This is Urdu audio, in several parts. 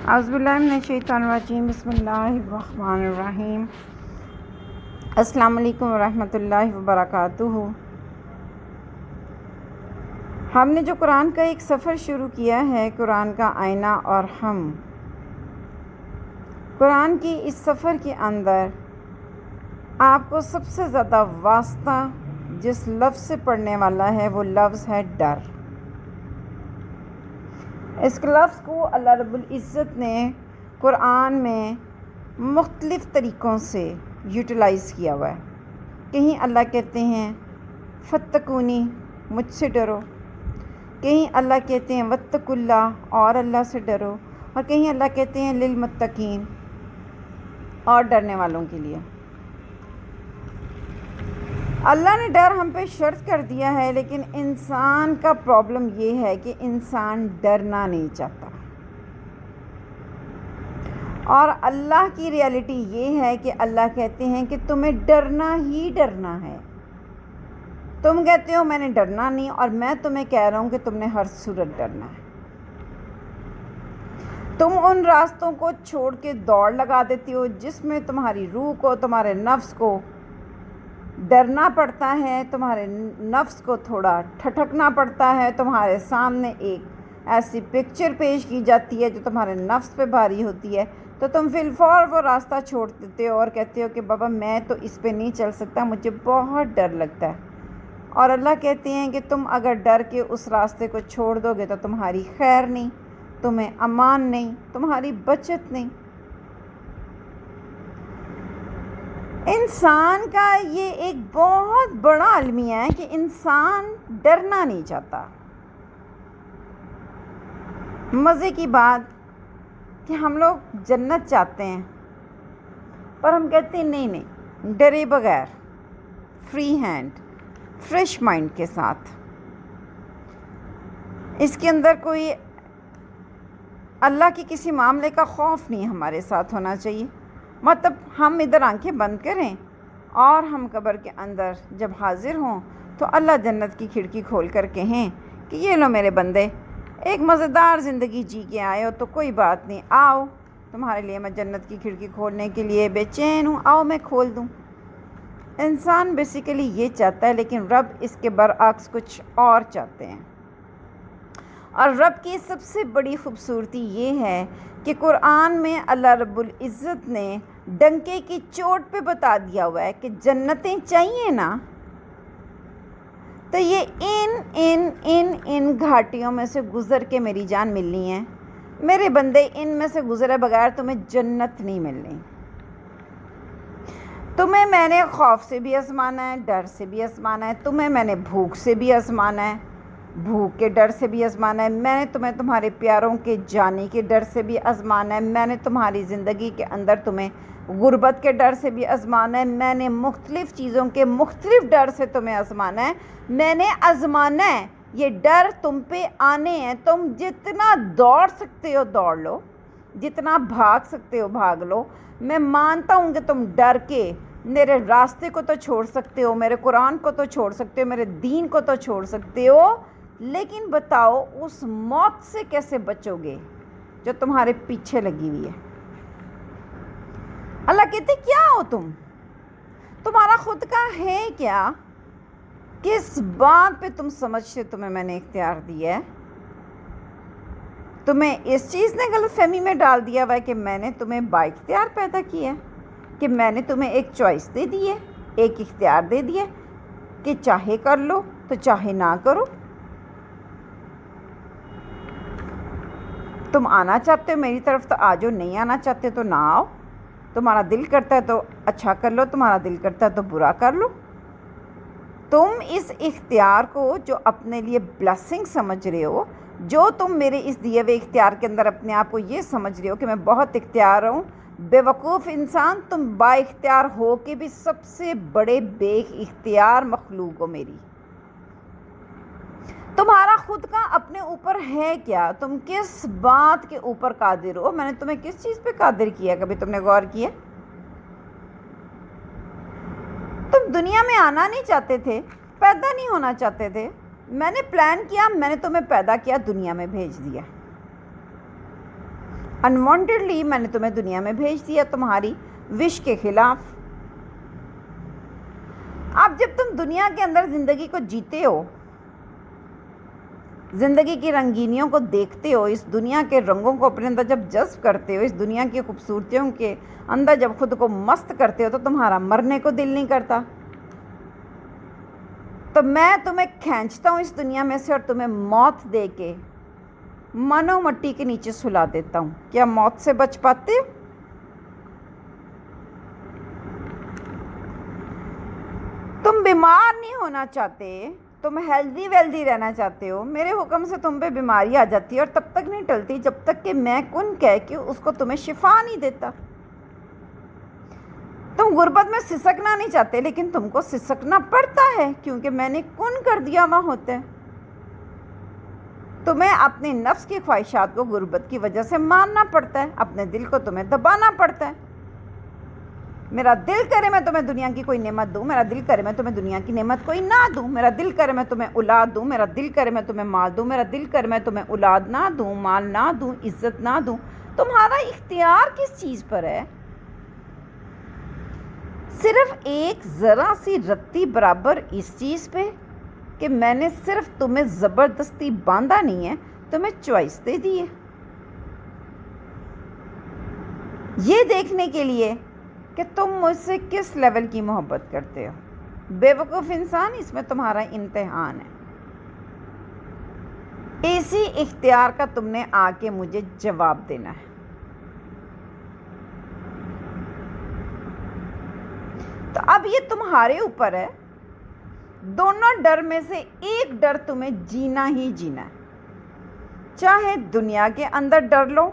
اعوذ باللہ من الشیطان الرجیم، بسم اللہ الرحمن الرحیم۔ السلام علیکم ورحمۃ اللہ وبرکاتہ۔ ہم نے جو قرآن کا ایک سفر شروع کیا ہے، قرآن کا آئینہ اور ہم، قرآن کی اس سفر کے اندر آپ کو سب سے زیادہ واسطہ جس لفظ سے پڑھنے والا ہے وہ لفظ ہے ڈر۔ اس لفظ کو اللہ رب العزت نے قرآن میں مختلف طریقوں سے یوٹیلائز کیا ہوا ہے۔ کہیں اللہ کہتے ہیں فتقونی، مجھ سے ڈرو، کہیں اللہ کہتے ہیں واتقوا اللہ، اور اللہ سے ڈرو، اور کہیں اللہ کہتے ہیں للمتقین، اور ڈرنے والوں کے لیے۔ اللہ نے ڈر ہم پہ شرط کر دیا ہے، لیکن انسان کا پرابلم یہ ہے کہ انسان ڈرنا نہیں چاہتا، اور اللہ کی ریالٹی یہ ہے کہ اللہ کہتے ہیں کہ تمہیں ڈرنا ہی ڈرنا ہے۔ تم کہتے ہو میں نے ڈرنا نہیں، اور میں تمہیں کہہ رہا ہوں کہ تم نے ہر صورت ڈرنا ہے۔ تم ان راستوں کو چھوڑ کے دوڑ لگا دیتی ہو جس میں تمہاری روح کو، تمہارے نفس کو ڈرنا پڑتا ہے، تمہارے نفس کو تھوڑا ٹھٹکنا پڑتا ہے، تمہارے سامنے ایک ایسی پکچر پیش کی جاتی ہے جو تمہارے نفس پہ بھاری ہوتی ہے، تو تم فی الفور وہ راستہ چھوڑ دیتے ہو اور کہتے ہو کہ بابا میں تو اس پہ نہیں چل سکتا، مجھے بہت ڈر لگتا ہے۔ اور اللہ کہتے ہیں کہ تم اگر ڈر کے اس راستے کو چھوڑ دو گے تو تمہاری خیر نہیں، تمہیں امان نہیں، تمہاری بچت نہیں۔ انسان کا یہ ایک بہت بڑا المیہ ہے کہ انسان ڈرنا نہیں چاہتا۔ مزے کی بات کہ ہم لوگ جنت چاہتے ہیں، پر ہم کہتے ہیں نہیں، ڈرے بغیر، فری ہینڈ، فریش مائنڈ کے ساتھ۔ اس کے اندر کوئی اللہ کے کسی معاملے کا خوف نہیں ہمارے ساتھ ہونا چاہیے۔ مطلب ہم ادھر آنکھیں بند کریں اور ہم قبر کے اندر جب حاضر ہوں تو اللہ جنت کی کھڑکی کھول کر کہیں کہ یہ لو میرے بندے، ایک مزیدار زندگی جی کے آئے ہو تو کوئی بات نہیں، آؤ تمہارے لیے میں جنت کی کھڑکی کھولنے کے لیے بے چین ہوں، آؤ میں کھول دوں۔ انسان بیسیکلی یہ چاہتا ہے، لیکن رب اس کے برعکس کچھ اور چاہتے ہیں۔ اور رب کی سب سے بڑی خوبصورتی یہ ہے کہ قرآن میں اللہ رب العزت نے ڈنکے کی چوٹ پہ بتا دیا ہوا ہے کہ جنتیں چاہیے نا، تو یہ ان گھاٹیوں میں سے گزر کے میری جان ملنی ہے، میرے بندے ان میں سے گزرے بغیر تمہیں جنت نہیں ملنی۔ تمہیں میں نے خوف سے بھی آزمانا ہے، ڈر سے بھی آزمانا ہے، تمہیں میں نے بھوک سے بھی آزمانا ہے، بھوک کے ڈر سے بھی آزمانا ہے، میں نے تمہیں تمہارے پیاروں کے جانے کے ڈر سے بھی آزمانا ہے، میں نے تمہاری زندگی کے اندر تمہیں غربت کے ڈر سے بھی آزمانا ہے، میں نے مختلف چیزوں کے مختلف ڈر سے تمہیں آزمانا ہے، میں نے آزمانا ہے۔ یہ ڈر تم پہ آنے ہیں، تم جتنا دوڑ سکتے ہو دوڑ لو، جتنا بھاگ سکتے ہو بھاگ لو۔ میں مانتا ہوں کہ تم ڈر کے میرے راستے کو تو چھوڑ سکتے ہو، میرے قرآن کو تو چھوڑ سکتے ہو، میرے دین کو تو چھوڑ سکتے ہو، لیکن بتاؤ اس موت سے کیسے بچو گے جو تمہارے پیچھے لگی ہوئی ہے؟ اللہ کہتے کیا ہو تم؟ تمہارا خود کا ہے کیا؟ کس بات پہ تم سمجھتے تمہیں میں نے اختیار دیا ہے؟ تمہیں اس چیز نے غلط فہمی میں ڈال دیا ہوا ہے کہ میں نے تمہیں با اختیار پیدا کیا ہے، کہ میں نے تمہیں ایک چوائس دے دی ہے، ایک اختیار دے دیا کہ چاہے کر لو تو چاہے نہ کرو۔ تم آنا چاہتے ہو میری طرف تو آ جاؤ، نہیں آنا چاہتے تو نہ آؤ، تمہارا دل کرتا ہے تو اچھا کر لو، تمہارا دل کرتا ہے تو برا کر لو۔ تم اس اختیار کو جو اپنے لیے بلیسنگ سمجھ رہے ہو، جو تم میرے اس دیے ہوئے اختیار کے اندر اپنے آپ کو یہ سمجھ رہے ہو کہ میں بہت اختیار ہوں، بے وقوف انسان، تم با اختیار ہو کے بھی سب سے بڑے بے اختیار مخلوق ہو میری۔ تمہارا خود کا اپنے اوپر ہے کیا؟ تم کس بات کے اوپر قادر ہو؟ میں نے تمہیں کس چیز پہ قادر کیا؟ کبھی تم نے غور کیا؟ تم دنیا میں آنا نہیں چاہتے تھے، پیدا نہیں ہونا چاہتے تھے، میں نے پلان کیا، میں نے تمہیں پیدا کیا، دنیا میں بھیج دیا۔ انوانٹیڈلی میں نے تمہیں دنیا میں بھیج دیا تمہاری وش کے خلاف۔ اب جب تم دنیا کے اندر زندگی کو جیتے ہو، زندگی کی رنگینیوں کو دیکھتے ہو، اس دنیا کے رنگوں کو اپنے اندر جب جذب کرتے ہو، اس دنیا کی خوبصورتیوں کے اندر جب خود کو مست کرتے ہو، تو تمہارا مرنے کو دل نہیں کرتا۔ تو میں تمہیں کھینچتا ہوں اس دنیا میں سے اور تمہیں موت دے کے منو مٹی کے نیچے سلا دیتا ہوں۔ کیا موت سے بچ پاتے ہو؟ تم بیمار نہیں ہونا چاہتے، تم ہیلدی ویلدی رہنا چاہتے ہو، میرے حکم سے تم پہ بیماری آ جاتی ہے اور تب تک نہیں ٹلتی جب تک کہ میں کن کہہ کے اس کو تمہیں شفا نہیں دیتا۔ تم غربت میں سسکنا نہیں چاہتے، لیکن تم کو سسکنا پڑتا ہے کیونکہ میں نے کن کر دیا ہوا ہوتا ہے۔ تمہیں اپنے نفس کی خواہشات کو غربت کی وجہ سے ماننا پڑتا ہے، اپنے دل کو تمہیں دبانا پڑتا ہے۔ میرا دل کرے میں تمہیں دنیا کی کوئی نعمت دوں، میرا دل کرے میں تمہیں دنیا کی نعمت کوئی نہ دوں، میرا دل کرے میں تمہیں اولاد دوں، میرا دل کرے میں تمہیں مال دوں، میرا دل کرے میں تمہیں اولاد نہ دوں، مال نہ دوں، عزت نہ دوں۔ تمہارا اختیار کس چیز پر ہے؟ صرف ایک ذرا سی رتی برابر اس چیز پہ کہ میں نے صرف تمہیں زبردستی باندھا نہیں ہے، تمہیں چوائس دے دی ہے، یہ دیکھنے کے لیے کہ تم مجھ سے کس لیول کی محبت کرتے ہو۔ بے وقوف انسان، اس میں تمہارا امتحان ہے۔ اسی اختیار کا تم نے آ کے مجھے جواب دینا ہے۔ تو اب یہ تمہارے اوپر ہے، دونوں ڈر میں سے ایک ڈر تمہیں جینا ہی جینا ہے۔ چاہے دنیا کے اندر ڈر لو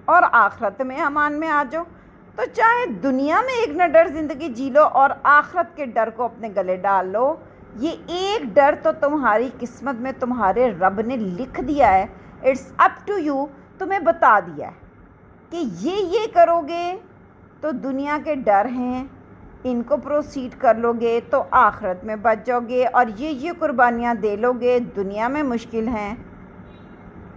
اور آخرت میں امان میں آ جاؤ، تو چاہے دنیا میں ایک نہ ڈر زندگی جی لو اور آخرت کے ڈر کو اپنے گلے ڈال لو۔ یہ ایک ڈر تو تمہاری قسمت میں تمہارے رب نے لکھ دیا ہے، اٹس اپ ٹو یو، تمہیں بتا دیا ہے کہ یہ کرو گے تو دنیا کے ڈر ہیں، ان کو پروسیڈ کر لو گے تو آخرت میں بچ جاؤ گے، اور یہ قربانیاں دے لو گے، دنیا میں مشکل ہیں،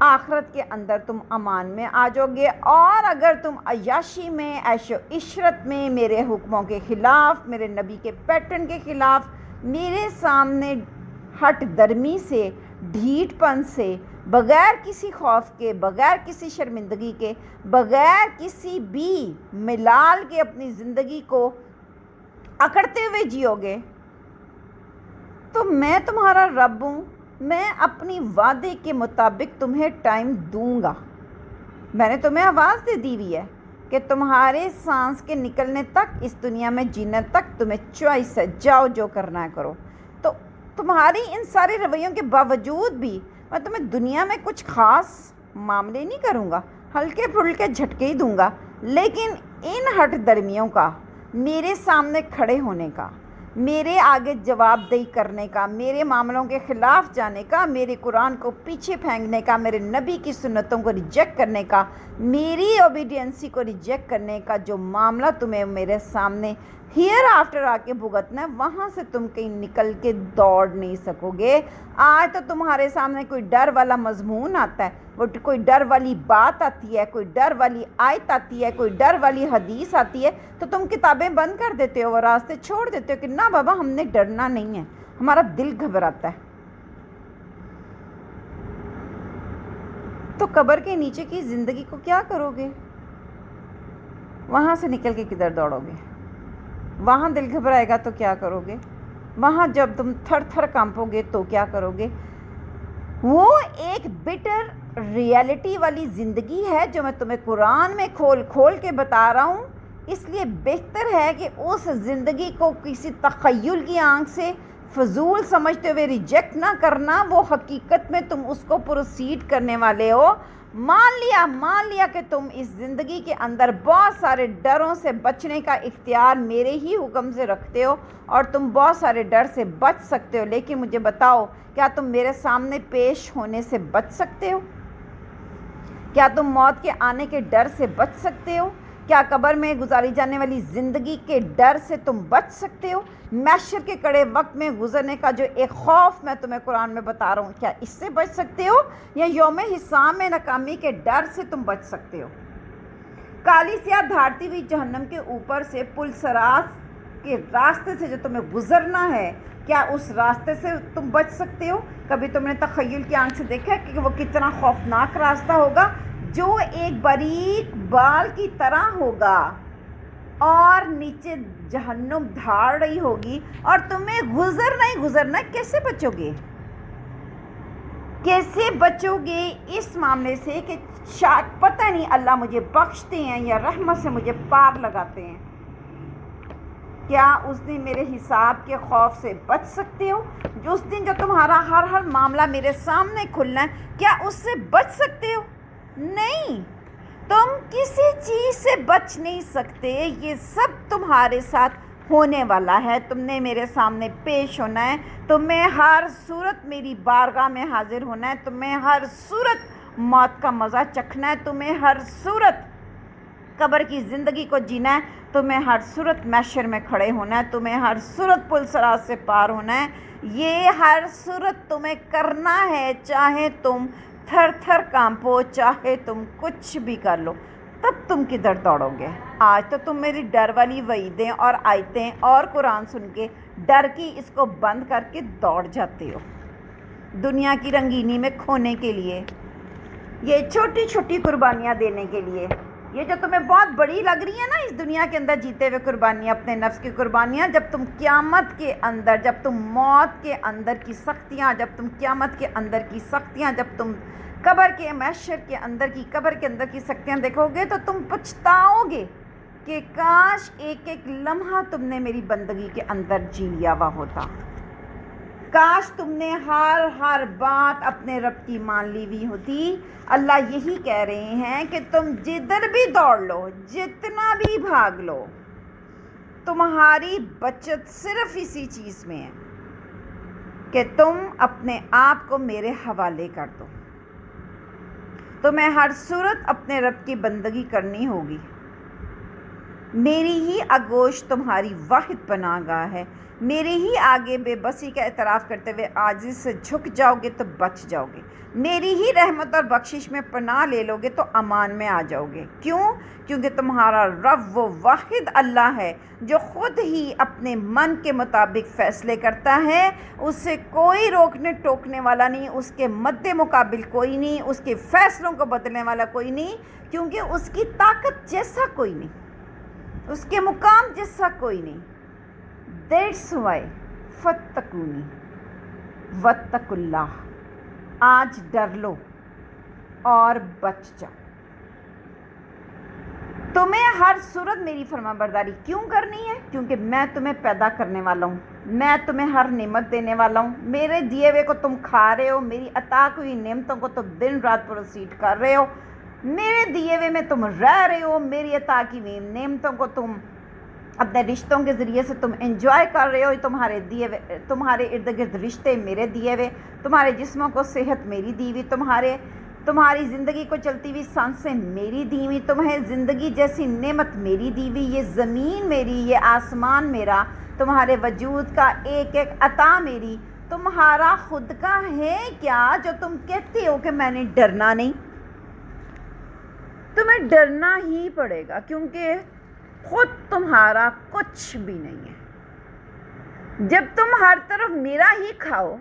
آخرت کے اندر تم امان میں آ جاؤ گے۔ اور اگر تم عیاشی میں، عیش و عشرت میں، میرے حکموں کے خلاف، میرے نبی کے پیٹرن کے خلاف، میرے سامنے ہٹ درمی سے، ڈھیٹ پن سے، بغیر کسی خوف کے، بغیر کسی شرمندگی کے، بغیر کسی بھی ملال کے اپنی زندگی کو اکڑتے ہوئے جیو گے، تو میں تمہارا رب ہوں، میں اپنی وعدے کے مطابق تمہیں ٹائم دوں گا۔ میں نے تمہیں آواز دے دی ہوئی ہے کہ تمہارے سانس کے نکلنے تک، اس دنیا میں جینے تک تمہیں چوائس ہے، جاؤ جو کرنا ہے کرو۔ تو تمہاری ان سارے رویوں کے باوجود بھی میں تمہیں دنیا میں کچھ خاص معاملے نہیں کروں گا، ہلکے پھلکے جھٹکے ہی دوں گا، لیکن ان ہٹ درمیوں کا، میرے سامنے کھڑے ہونے کا، میرے آگے جواب دہی کرنے کا، میرے معاملوں کے خلاف جانے کا، میرے قرآن کو پیچھے پھینکنے کا، میرے نبی کی سنتوں کو ریجیکٹ کرنے کا، میری اوبیڈینسی کو ریجیکٹ کرنے کا جو معاملہ تمہیں میرے سامنے ہیئر آفٹر آ کے بھگتنا ہے، وہاں سے تم کہیں نکل کے دوڑ نہیں سکو گے۔ آج تو تمہارے سامنے کوئی ڈر والا مضمون آتا ہے، وہ کوئی ڈر والی بات آتی ہے، کوئی ڈر والی آیت آتی ہے، کوئی ڈر والی حدیث آتی ہے، تو تم کتابیں بند کر دیتے ہو اور راستے چھوڑ دیتے ہو کہ نہ بابا، ہم نے ڈرنا نہیں ہے، ہمارا دل گھبراتا ہے۔ تو قبر کے نیچے کی زندگی کو کیا کرو گے؟ وہاں سے نکل کے کدھر دوڑو گے؟ وہاں دل گھبرائے گا تو کیا کرو گے؟ وہاں جب تم تھر تھر کانپو گے تو کیا کرو گے؟ وہ ایک بٹر ریالٹی والی زندگی ہے جو میں تمہیں قرآن میں کھول کھول کے بتا رہا ہوں۔ اس لیے بہتر ہے کہ اس زندگی کو کسی تخیل کی آنکھ سے فضول سمجھتے ہوئے ریجیکٹ نہ کرنا، وہ حقیقت میں تم اس کو پروسیڈ کرنے والے ہو۔ مان لیا کہ تم اس زندگی کے اندر بہت سارے ڈروں سے بچنے کا اختیار میرے ہی حکم سے رکھتے ہو اور تم بہت سارے ڈر سے بچ سکتے ہو، لیکن مجھے بتاؤ، کیا تم میرے سامنے پیش ہونے سے بچ سکتے ہو؟ کیا تم موت کے آنے کے ڈر سے بچ سکتے ہو؟ کیا قبر میں گزاری جانے والی زندگی کے ڈر سے تم بچ سکتے ہو؟ محشر کے کڑے وقت میں گزرنے کا جو ایک خوف میں تمہیں قرآن میں بتا رہا ہوں، کیا اس سے بچ سکتے ہو؟ یا یوم حساب میں ناکامی کے ڈر سے تم بچ سکتے ہو؟ کالی سیاہ دھاڑتی ہوئی جہنم کے اوپر سے پل سراس کے راستے سے جو تمہیں گزرنا ہے، کیا اس راستے سے تم بچ سکتے ہو؟ کبھی تم نے تخیل کی آنکھ سے دیکھا کہ وہ کتنا خوفناک راستہ ہوگا، جو ایک باریک بال کی طرح ہوگا اور نیچے جہنم دھاڑ رہی ہوگی اور تمہیں گزرنا ہے۔ کیسے بچو گے؟ کیسے بچو گے اس معاملے سے کہ شاید پتہ نہیں اللہ مجھے بخشتے ہیں یا رحمت سے مجھے پار لگاتے ہیں؟ کیا اس دن میرے حساب کے خوف سے بچ سکتے ہو؟ جو اس دن جو تمہارا ہر معاملہ میرے سامنے کھلنا ہے، کیا اس سے بچ سکتے ہو؟ نہیں، تم کسی چیز سے بچ نہیں سکتے۔ یہ سب تمہارے ساتھ ہونے والا ہے۔ تم نے میرے سامنے پیش ہونا ہے، تمہیں ہر صورت میری بارگاہ میں حاضر ہونا ہے، تمہیں ہر صورت موت کا مزہ چکھنا ہے، تمہیں ہر صورت قبر کی زندگی کو جینا ہے، تمہیں ہر صورت محشر میں کھڑے ہونا ہے، تمہیں ہر صورت پل صراط سے پار ہونا ہے۔ یہ ہر صورت تمہیں کرنا ہے، چاہے تم تھر تھر کانپو، چاہے تم کچھ بھی کر لو، تب تم کدھر دوڑو گے؟ آج تو تم میری ڈر والی وعیدیں اور آیتیں اور قرآن سن کے ڈر کی اس کو بند کر کے دوڑ جاتے ہو دنیا کی رنگینی میں کھونے کے لیے، یہ چھوٹی چھوٹی قربانیاں دینے کے لیے، یہ جو تمہیں بہت بڑی لگ رہی ہیں نا اس دنیا کے اندر جیتے ہوئے قربانیاں، اپنے نفس کی قربانیاں، جب تم قیامت کے اندر، جب تم موت کے اندر کی سختیاں، جب تم قیامت کے اندر کی سختیاں، جب تم قبر کے محشر کے اندر کی سختیاں دیکھو گے تو تم پچھتاؤ گے کہ کاش ایک ایک لمحہ تم نے میری بندگی کے اندر جی لیا ہوا ہوتا، کاش تم نے ہر بات اپنے رب کی مان لی ہوئی ہوتی۔ اللہ یہی کہہ رہے ہیں کہ تم جدھر بھی دوڑ لو، جتنا بھی بھاگ لو، تمہاری بچت صرف اسی چیز میں ہے کہ تم اپنے آپ کو میرے حوالے کر دو۔ تمہیں ہر صورت اپنے رب کی بندگی کرنی ہوگی۔ میری ہی آغوش تمہاری واحد پناہ گاہ ہے، میرے ہی آگے بے بسی کا اعتراف کرتے ہوئے عاجزی سے جھک جاؤ گے تو بچ جاؤ گے، میری ہی رحمت اور بخشش میں پناہ لے لو گے تو امان میں آ جاؤ گے۔ کیوں؟ کیونکہ تمہارا رب وہ واحد اللہ ہے جو خود ہی اپنے من کے مطابق فیصلے کرتا ہے، اس سے کوئی روکنے ٹوکنے والا نہیں، اس کے مد مقابل کوئی نہیں، اس کے فیصلوں کو بدلنے والا کوئی نہیں، کیونکہ اس کی طاقت جیسا کوئی نہیں، اس کے مقام جیسا کوئی نہیں۔ دیٹس وائی فاتقونی واتقوا اللہ، آج ڈر لو اور بچ جاؤ۔ تمہیں ہر صورت میری فرما برداری کیوں کرنی ہے؟ کیونکہ میں تمہیں پیدا کرنے والا ہوں، میں تمہیں ہر نعمت دینے والا ہوں، میرے دیے ہوئے کو تم کھا رہے ہو، میری عطا ہوئی نعمتوں کو تم دن رات پروسیڈ کر رہے ہو، میرے دیے ہوئے میں تم رہ رہے ہو، میری عطا کی ہوئی نعمتوں کو تم اپنے رشتوں کے ذریعے سے تم انجوائے کر رہے ہو، تمہارے ارد گرد رشتے میرے دیے ہوئے، تمہارے جسموں کو صحت میری دی ہوئی، تمہاری زندگی کو چلتی ہوئی سانسیں میری دی ہوئی، تمہیں زندگی جیسی نعمت میری دی ہوئی، یہ زمین میری، یہ آسمان میرا، تمہارے وجود کا ایک ایک عطا میری۔ تمہارا خود کا ہے کیا جو تم کہتے ہو کہ میں نے ڈرنا نہیں؟ تمہیں ڈرنا ہی پڑے گا، کیونکہ خود تمہارا کچھ بھی نہیں ہے۔ جب تم ہر طرف میرا ہی کھاؤ،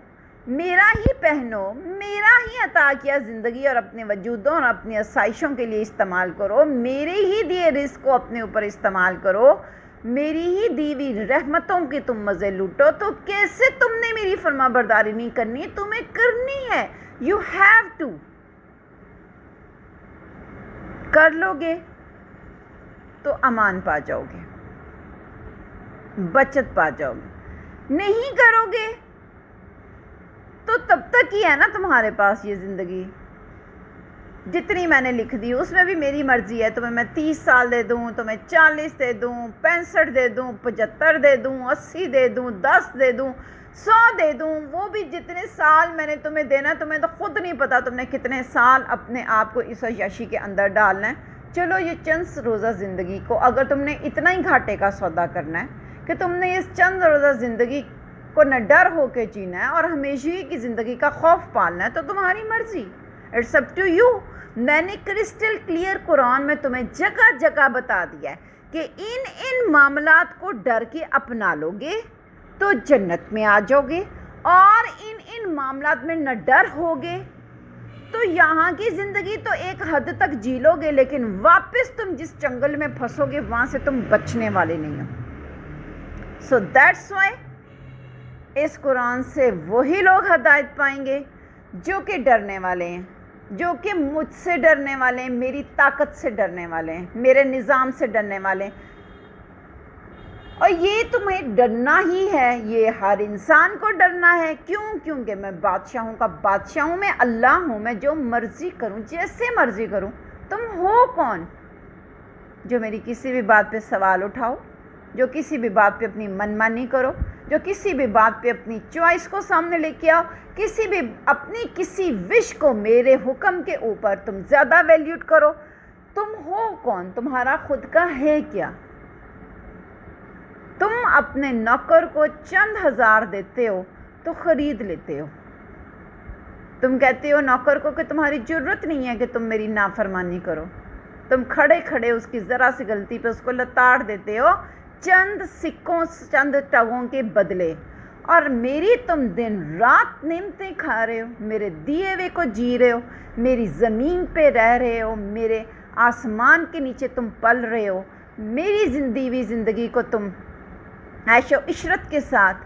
میرا ہی پہنو، میرا ہی عطا کیا زندگی اور اپنے وجودوں اور اپنی آسائشوں کے لیے استعمال کرو، میرے ہی دیے رزق کو اپنے اوپر استعمال کرو، میری ہی دی ہوئی رحمتوں کی تم مزے لوٹو، تو کیسے تم نے میری فرما برداری نہیں کرنی؟ تمہیں کرنی ہے، یو ہیو ٹو۔ کر لو گے تو امان پا جاؤ گے، بچت پا جاؤ گے، نہیں کرو گے تو تب تک ہی ہے نا تمہارے پاس یہ زندگی جتنی میں نے لکھ دی، اس میں بھی میری مرضی ہے، تمہیں میں 30 سال دے دوں، تمہیں 40 دے دوں، 65 دے دوں، 75 دے دوں، 80 دے دوں، 10 دے دوں، 100 دے دوں، وہ بھی جتنے سال میں نے تمہیں دینا، تمہیں تو خود نہیں پتا تم نے کتنے سال اپنے آپ کو اس عیاشی کے اندر ڈالنا ہے۔ چلو یہ چند روزہ زندگی کو اگر تم نے اتنا ہی گھاٹے کا سودا کرنا ہے کہ تم نے اس چند روزہ زندگی کو نہ ڈر ہو کے جینا ہے اور ہمیشہ کی زندگی کا خوف پالنا ہے، تو تمہاری مرضی، اٹس اپ ٹو یو. میں نے کرسٹل کلیئر قرآن میں تمہیں جگہ جگہ بتا دیا ہے کہ ان معاملات کو ڈر کے اپنا لو گے تو جنت میں آ جاؤ گے، اور ان معاملات میں نہ ڈر ہوگے تو یہاں کی زندگی تو ایک حد تک جی لو گے، لیکن واپس تم جس جنگل میں پھنسو گے وہاں سے تم بچنے والے نہیں ہو. سو دیٹس وائی اس قرآن سے وہی لوگ ہدایت پائیں گے جو کہ ڈرنے والے ہیں، جو کہ مجھ سے ڈرنے والے ہیں، میری طاقت سے ڈرنے والے ہیں، میرے نظام سے ڈرنے والے ہیں. اور یہ تمہیں ڈرنا ہی ہے، یہ ہر انسان کو ڈرنا ہے. کیوں؟ کیونکہ میں بادشاہوں کا بادشاہ ہوں، میں اللہ ہوں، میں جو مرضی کروں، جیسے مرضی کروں. تم ہو کون جو میری کسی بھی بات پہ سوال اٹھاؤ، جو کسی بھی بات پہ اپنی من مانی کرو، جو کسی بھی بات پہ اپنی چوائس کو سامنے لے کے آؤ، کسی وش کو میرے حکم کے اوپر تم زیادہ ویلیوٹ کرو. تم ہو کون؟ تمہارا خود کا ہے کیا؟ تم اپنے نوکر کو چند ہزار دیتے ہو تو خرید لیتے ہو. تم کہتے ہو نوکر کو کہ تمہاری ضرورت نہیں ہے کہ تم میری نافرمانی کرو. تم کھڑے کھڑے اس کی ذرا سی غلطی پہ اس کو لتاڑ دیتے ہو چند سکوں، چند ٹگوں کے بدلے، اور میری تم دن رات نعمتیں کھا رہے ہو، میرے دیے ہوئے کو جی رہے ہو، میری زمین پہ رہ رہے ہو، میرے آسمان کے نیچے تم پل رہے ہو، میری زندگی کو تم عیش و عشرت کے ساتھ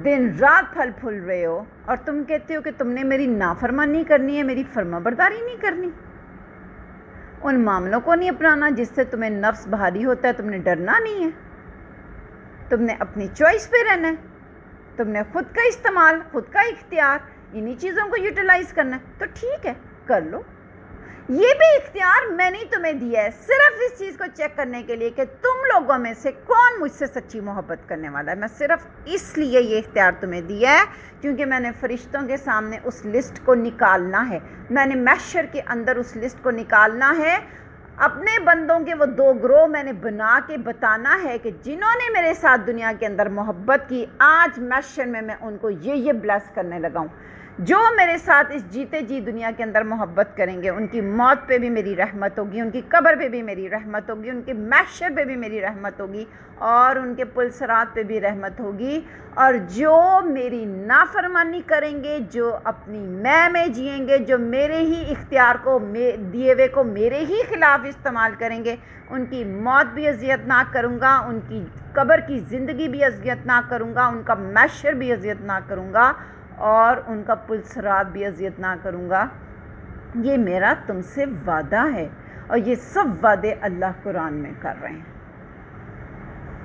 دن رات پھل پھول رہے ہو، اور تم کہتے ہو کہ تم نے میری نافرمانی کرنی ہے، میری فرما برداری نہیں کرنی. ان معاملوں کو نہیں اپنانا جس سے تمہیں نفس بھاری ہوتا ہے. تم نے ڈرنا نہیں ہے، تم نے اپنی چوائس پہ رہنا ہے، تم نے خود کا استعمال، خود کا اختیار، انہی چیزوں کو یوٹیلائز کرنا ہے. تو ٹھیک ہے، کر لو. یہ بھی اختیار میں نے تمہیں دیا ہے صرف اس چیز کو چیک کرنے کے لیے کہ تم لوگوں میں سے کون مجھ سے سچی محبت کرنے والا ہے. میں صرف اس لیے یہ اختیار تمہیں دیا ہے کیونکہ میں نے فرشتوں کے سامنے اس لسٹ کو نکالنا ہے، میں نے محشر کے اندر اس لسٹ کو نکالنا ہے. اپنے بندوں کے وہ 2 گروہ میں نے بنا کے بتانا ہے کہ جنہوں نے میرے ساتھ دنیا کے اندر محبت کی، آج محشر میں ان کو یہ بلیس کرنے لگا ہوں. جو میرے ساتھ اس جیتے جی دنیا کے اندر محبت کریں گے ان کی موت پہ بھی میری رحمت ہوگی، ان کی قبر پہ بھی میری رحمت ہوگی، ان کے محشر پہ بھی میری رحمت ہوگی، اور ان کے پل صراط پہ بھی رحمت ہوگی. اور جو میری نافرمانی کریں گے، جو اپنی میں جئیں گے، جو میرے ہی اختیار کو دیے ہوئے کو میرے ہی خلاف استعمال کریں گے، ان کی موت بھی اذیت ناک کروں گا، ان کی قبر کی زندگی بھی اذیت ناک کروں گا، ان کا محشر بھی اذیت ناک کروں گا، اور ان کا پل صراط بھی اذیت نہ کروں گا. یہ میرا تم سے وعدہ ہے، اور یہ سب وعدے اللہ قرآن میں کر رہے ہیں.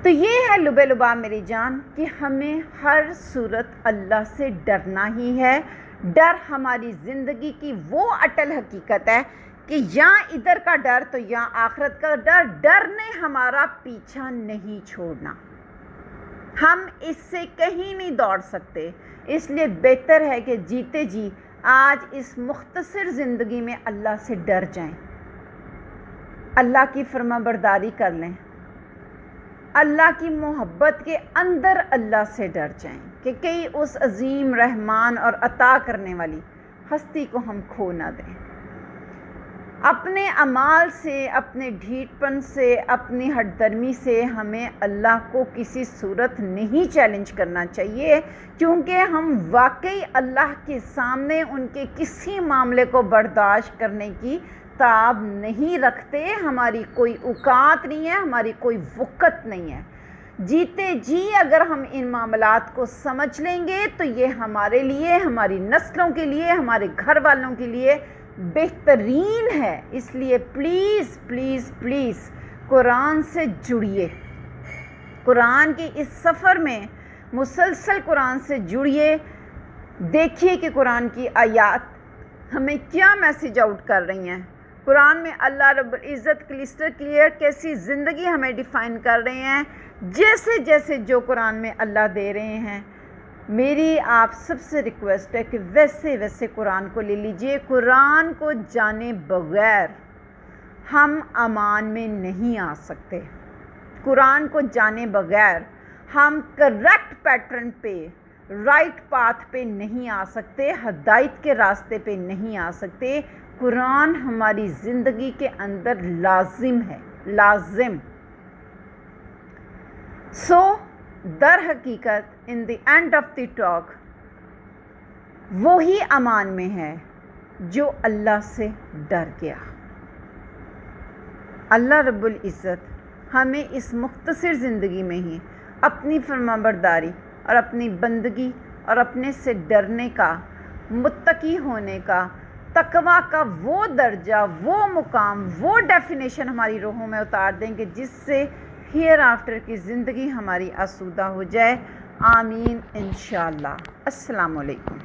تو یہ ہے لب لباب میری جان کہ ہمیں ہر صورت اللہ سے ڈرنا ہی ہے. ڈر ہماری زندگی کی وہ اٹل حقیقت ہے کہ یا ادھر کا ڈر تو یا آخرت کا ڈر. ڈر نے ہمارا پیچھا نہیں چھوڑنا، ہم اس سے کہیں نہیں دوڑ سکتے. اس لیے بہتر ہے کہ جیتے جی آج اس مختصر زندگی میں اللہ سے ڈر جائیں، اللہ کی فرما برداری کر لیں، اللہ کی محبت کے اندر اللہ سے ڈر جائیں کہ کئی اس عظیم رحمان اور عطا کرنے والی ہستی کو ہم کھو نہ دیں. اپنے اعمال سے، اپنے ڈھیٹ پن سے، اپنی ہٹ درمی سے ہمیں اللہ کو کسی صورت نہیں چیلنج کرنا چاہیے، کیونکہ ہم واقعی اللہ کے سامنے ان کے کسی معاملے کو برداشت کرنے کی تاب نہیں رکھتے. ہماری کوئی اوقات نہیں ہے، ہماری کوئی وقت نہیں ہے. جیتے جی اگر ہم ان معاملات کو سمجھ لیں گے تو یہ ہمارے لیے، ہماری نسلوں کے لیے، ہمارے گھر والوں کے لیے بہترین ہے. اس لیے پلیز پلیز پلیز قرآن سے جڑیے، قرآن کے اس سفر میں مسلسل قرآن سے جڑیے. دیکھیے کہ قرآن کی آیات ہمیں کیا میسیج آؤٹ کر رہی ہیں. قرآن میں اللہ رب العزت کرسٹل کلیئر کیسی زندگی ہمیں ڈیفائن کر رہے ہیں. جیسے جیسے جو قرآن میں اللہ دے رہے ہیں، میری آپ سب سے ریکویسٹ ہے کہ ویسے ویسے قرآن کو لے لیجئے. قرآن کو جانے بغیر ہم امان میں نہیں آ سکتے. قرآن کو جانے بغیر ہم کریکٹ پیٹرن پہ، رائٹ پاتھ پہ نہیں آ سکتے، ہدایت کے راستے پہ نہیں آ سکتے. قرآن ہماری زندگی کے اندر لازم ہے، لازم. سو در حقیقت in the end of the talk وہی امان میں ہے جو اللہ سے ڈر گیا. اللہ رب العزت ہمیں اس مختصر زندگی میں ہی اپنی فرما برداری اور اپنی بندگی اور اپنے سے ڈرنے کا، متقی ہونے کا، تقویٰ کا وہ درجہ، وہ مقام، وہ ڈیفینیشن ہماری روحوں میں اتار دیں گے جس سے ہیئر آفٹر کی زندگی ہماری آسودہ ہو جائے. آمین انشاءاللہ. السلام علیکم.